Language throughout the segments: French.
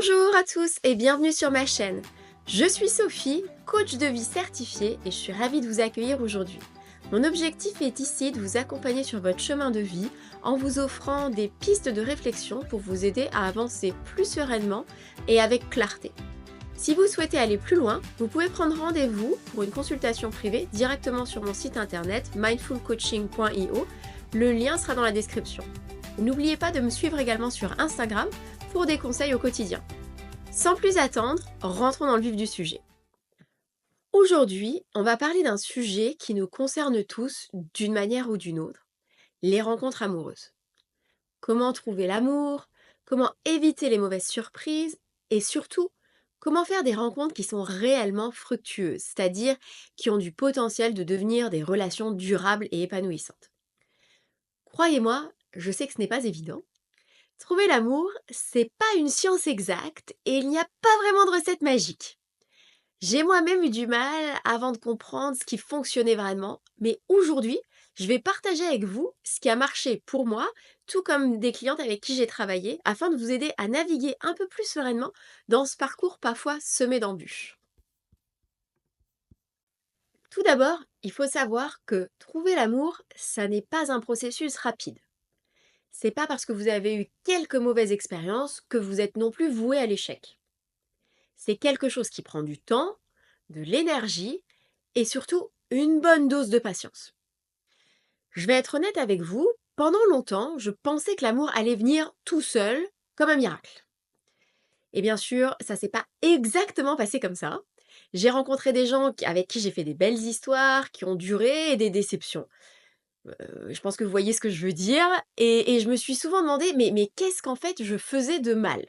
Bonjour à tous et bienvenue sur ma chaîne. Je suis Sophie, coach de vie certifiée et je suis ravie de vous accueillir aujourd'hui. Mon objectif est ici de vous accompagner sur votre chemin de vie en vous offrant des pistes de réflexion pour vous aider à avancer plus sereinement et avec clarté. Si vous souhaitez aller plus loin, vous pouvez prendre rendez-vous pour une consultation privée directement sur mon site internet mindfulcoaching.io. Le lien sera dans la description. N'oubliez pas de me suivre également sur Instagram pour des conseils au quotidien. Sans plus attendre, rentrons dans le vif du sujet. Aujourd'hui, on va parler d'un sujet qui nous concerne tous d'une manière ou d'une autre, les rencontres amoureuses. Comment trouver l'amour, comment éviter les mauvaises surprises et surtout, comment faire des rencontres qui sont réellement fructueuses, c'est-à-dire qui ont du potentiel de devenir des relations durables et épanouissantes. Croyez-moi, je sais que ce n'est pas évident. Trouver l'amour, c'est pas une science exacte et il n'y a pas vraiment de recette magique. J'ai moi-même eu du mal avant de comprendre ce qui fonctionnait vraiment, mais aujourd'hui, je vais partager avec vous ce qui a marché pour moi, tout comme des clientes avec qui j'ai travaillé, afin de vous aider à naviguer un peu plus sereinement dans ce parcours parfois semé d'embûches. Tout d'abord, il faut savoir que trouver l'amour, ça n'est pas un processus rapide. C'est pas parce que vous avez eu quelques mauvaises expériences que vous êtes non plus voué à l'échec. C'est quelque chose qui prend du temps, de l'énergie et surtout une bonne dose de patience. Je vais être honnête avec vous, pendant longtemps, je pensais que l'amour allait venir tout seul, comme un miracle. Et bien sûr, ça s'est pas exactement passé comme ça. J'ai rencontré des gens avec qui j'ai fait des belles histoires, qui ont duré, et des déceptions. Je pense que vous voyez ce que je veux dire. Et je me suis souvent demandé, mais qu'est-ce qu'en fait je faisais de mal?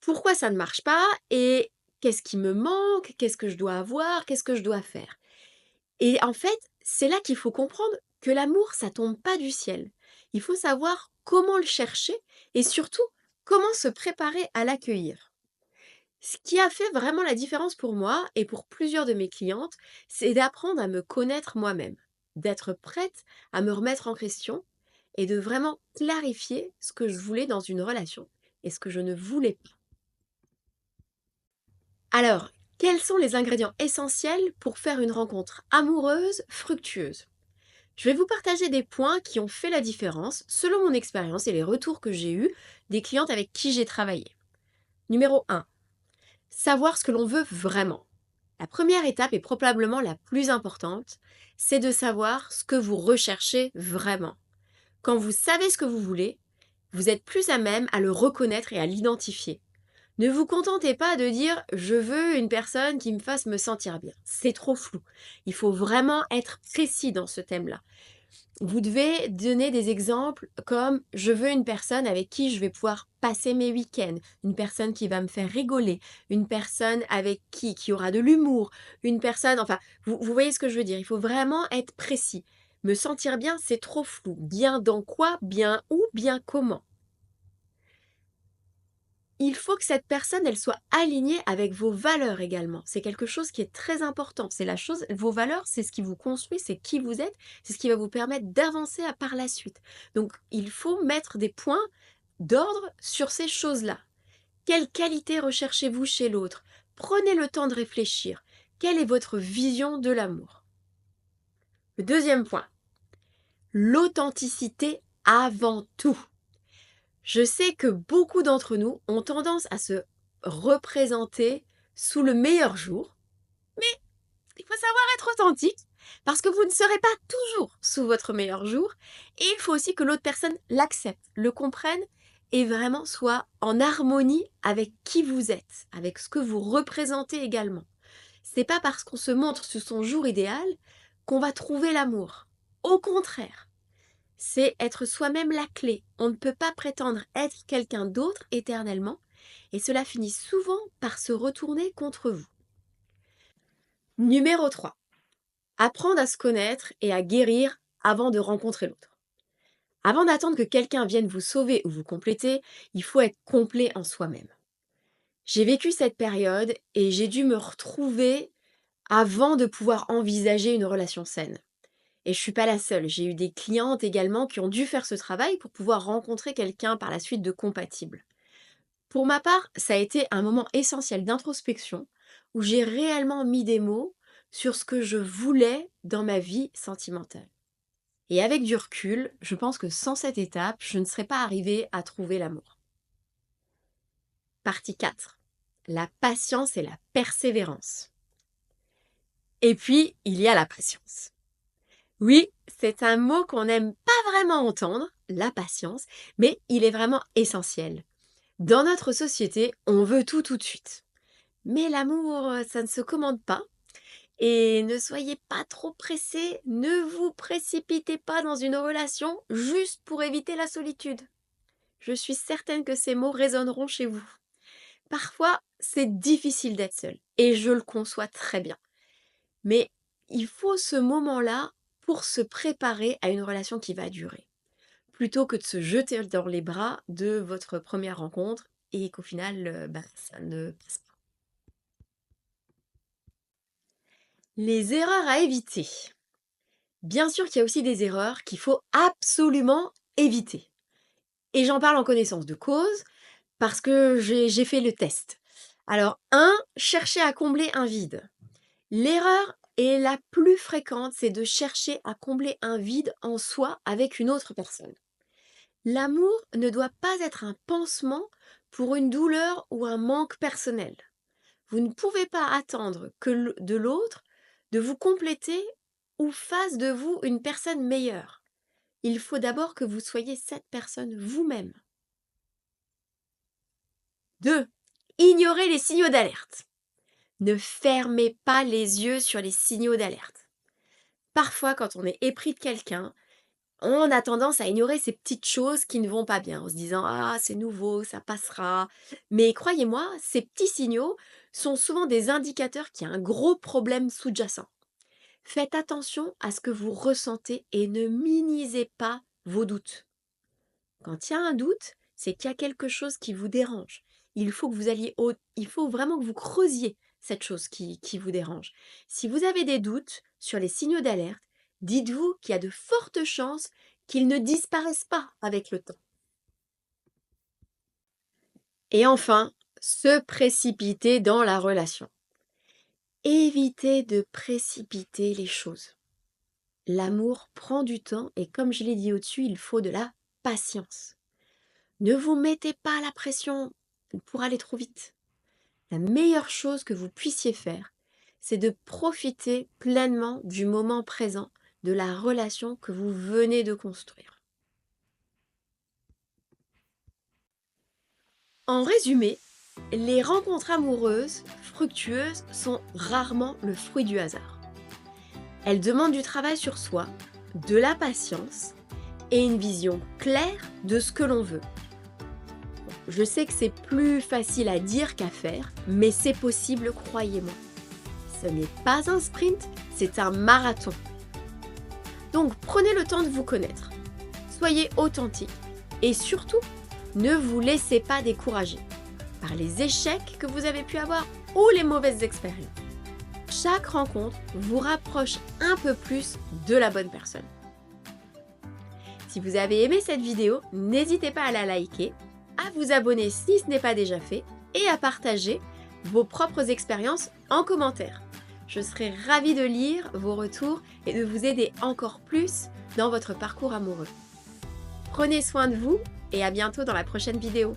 Pourquoi ça ne marche pas? Et qu'est-ce qui me manque? Qu'est-ce que je dois avoir? Qu'est-ce que je dois faire? Et en fait, c'est là qu'il faut comprendre que l'amour, ça tombe pas du ciel. Il faut savoir comment le chercher et surtout comment se préparer à l'accueillir. Ce qui a fait vraiment la différence pour moi et pour plusieurs de mes clientes, c'est d'apprendre à me connaître moi-même, d'être prête à me remettre en question et de vraiment clarifier ce que je voulais dans une relation et ce que je ne voulais pas. Alors, quels sont les ingrédients essentiels pour faire une rencontre amoureuse fructueuse? Je vais vous partager des points qui ont fait la différence selon mon expérience et les retours que j'ai eus des clientes avec qui j'ai travaillé. Numéro 1. Savoir ce que l'on veut vraiment. La première étape est probablement la plus importante, c'est de savoir ce que vous recherchez vraiment. Quand vous savez ce que vous voulez, vous êtes plus à même à le reconnaître et à l'identifier. Ne vous contentez pas de dire je veux une personne qui me fasse me sentir bien. C'est trop flou. Il faut vraiment être précis dans ce thème-là. Vous devez donner des exemples comme je veux une personne avec qui je vais pouvoir passer mes week-ends, une personne qui va me faire rigoler, une personne avec qui aura de l'humour, une personne, enfin, vous voyez ce que je veux dire. Il faut vraiment être précis. Me sentir bien, c'est trop flou. Bien dans quoi, bien où, bien comment. Il faut que cette personne, elle soit alignée avec vos valeurs également. C'est quelque chose qui est très important. C'est la chose, vos valeurs, c'est ce qui vous construit, c'est qui vous êtes, c'est ce qui va vous permettre d'avancer par la suite. Donc, il faut mettre des points d'ordre sur ces choses-là. Quelle qualité recherchez-vous chez l'autre? Prenez le temps de réfléchir. Quelle est votre vision de l'amour? Le deuxième point, l'authenticité avant tout. Je sais que beaucoup d'entre nous ont tendance à se représenter sous le meilleur jour, mais il faut savoir être authentique parce que vous ne serez pas toujours sous votre meilleur jour et il faut aussi que l'autre personne l'accepte, le comprenne et vraiment soit en harmonie avec qui vous êtes, avec ce que vous représentez également. C'est pas parce qu'on se montre sous son jour idéal qu'on va trouver l'amour. Au contraire, c'est être soi-même la clé. On ne peut pas prétendre être quelqu'un d'autre éternellement et cela finit souvent par se retourner contre vous. Numéro 3. Apprendre à se connaître et à guérir avant de rencontrer l'autre. Avant d'attendre que quelqu'un vienne vous sauver ou vous compléter, il faut être complet en soi-même. J'ai vécu cette période et j'ai dû me retrouver avant de pouvoir envisager une relation saine. Et je suis pas la seule, j'ai eu des clientes également qui ont dû faire ce travail pour pouvoir rencontrer quelqu'un par la suite de compatible. Pour ma part, ça a été un moment essentiel d'introspection où j'ai réellement mis des mots sur ce que je voulais dans ma vie sentimentale. Et avec du recul, je pense que sans cette étape, je ne serais pas arrivée à trouver l'amour. Partie 4. La patience et la persévérance. Et puis, il y a la patience. Oui, c'est un mot qu'on n'aime pas vraiment entendre, la patience, mais il est vraiment essentiel. Dans notre société, on veut tout de suite. Mais l'amour, ça ne se commande pas. Et ne soyez pas trop pressés, ne vous précipitez pas dans une relation juste pour éviter la solitude. Je suis certaine que ces mots résonneront chez vous. Parfois, c'est difficile d'être seul, et je le conçois très bien. Mais il faut ce moment-là pour se préparer à une relation qui va durer, plutôt que de se jeter dans les bras de votre première rencontre et qu'au final, ça ne passe pas. Les erreurs à éviter. Bien sûr qu'il y a aussi des erreurs qu'il faut absolument éviter. Et j'en parle en connaissance de cause parce que j'ai fait le test. Alors, chercher à combler un vide. L'erreur est la plus fréquente, c'est de chercher à combler un vide en soi avec une autre personne. L'amour ne doit pas être un pansement pour une douleur ou un manque personnel. Vous ne pouvez pas attendre que de l'autre de vous compléter ou fasse de vous une personne meilleure. Il faut d'abord que vous soyez cette personne vous-même. 2. Ignorez les signaux d'alerte. Ne fermez pas les yeux sur les signaux d'alerte. Parfois, quand on est épris de quelqu'un, on a tendance à ignorer ces petites choses qui ne vont pas bien, en se disant «Ah, c'est nouveau, ça passera». Mais croyez-moi, ces petits signaux sont souvent des indicateurs qu'il y a un gros problème sous-jacent. Faites attention à ce que vous ressentez et ne minimisez pas vos doutes. Quand il y a un doute, c'est qu'il y a quelque chose qui vous dérange. Il faut que vous alliez il faut vraiment que vous creusiez cette chose qui vous dérange. Si vous avez des doutes sur les signaux d'alerte, dites-vous qu'il y a de fortes chances qu'ils ne disparaissent pas avec le temps. Et enfin, se précipiter dans la relation. Évitez de précipiter les choses. L'amour prend du temps et comme je l'ai dit au-dessus, il faut de la patience. Ne vous mettez pas la pression pour aller trop vite. La meilleure chose que vous puissiez faire, c'est de profiter pleinement du moment présent, de la relation que vous venez de construire. En résumé, les rencontres amoureuses, fructueuses, sont rarement le fruit du hasard. Elles demandent du travail sur soi, de la patience et une vision claire de ce que l'on veut. Je sais que c'est plus facile à dire qu'à faire, mais c'est possible, croyez-moi. Ce n'est pas un sprint, c'est un marathon. Donc prenez le temps de vous connaître. Soyez authentique et surtout, ne vous laissez pas décourager par les échecs que vous avez pu avoir ou les mauvaises expériences. Chaque rencontre vous rapproche un peu plus de la bonne personne. Si vous avez aimé cette vidéo, n'hésitez pas à la liker, à vous abonner si ce n'est pas déjà fait et à partager vos propres expériences en commentaire. Je serai ravie de lire vos retours et de vous aider encore plus dans votre parcours amoureux. Prenez soin de vous et à bientôt dans la prochaine vidéo.